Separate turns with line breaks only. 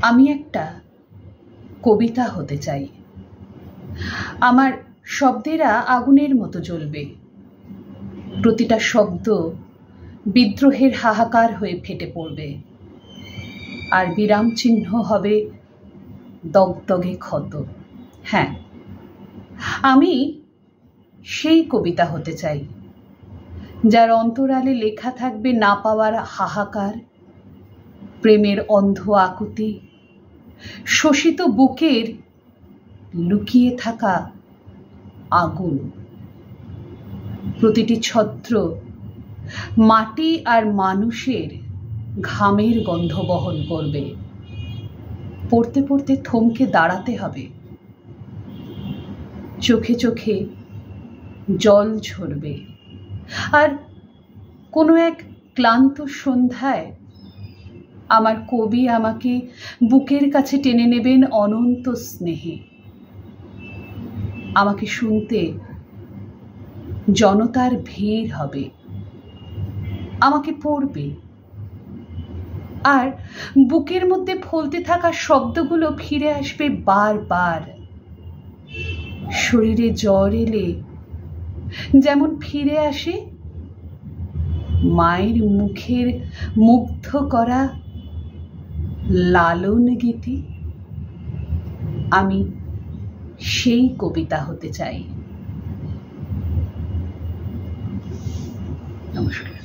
আমি একটা কবিতা হতে চাই। আমার শব্দেরা আগুনের মতো জ্বলবে, প্রতিটা শব্দ বিদ্রোহের হাহাকার হয়ে ফেটে পড়বে, আর বিরাম চিহ্ন হবে দগদগে ক্ষত। হ্যাঁ, আমি সেই কবিতা হতে চাই যার অন্তরালে লেখা থাকবে না পাওয়ার হাহাকার, প্রেমের অন্ধ আকুতি, শোষিত বুকের লুকিয়ে থাকা আগুন। প্রতিটি ছত্র মাটি আর মানুষের ঘামের গন্ধ বহন করবে। পড়তে পড়তে থমকে দাঁড়াতে হবে, চোখে চোখে জল ঝরবে, আর কোনো এক ক্লান্ত সন্ধ্যায় আমার কবি আমাকে বুকের কাছে টেনে নেবেন অনন্ত স্নেহে। আমাকে শুনতে জনতার ভিড় হবে, আমাকে পড়বে, আর বুকের মধ্যে ফলতে থাকা শব্দগুলো ফিরে আসবে বারবার। শরীরে জ্বর এলে যেমন ফিরে আসে মায়ের মুখের মুগ্ধ করা লালন গীতি, আমি সেই কবিতা হতে চাই। নমস্কার।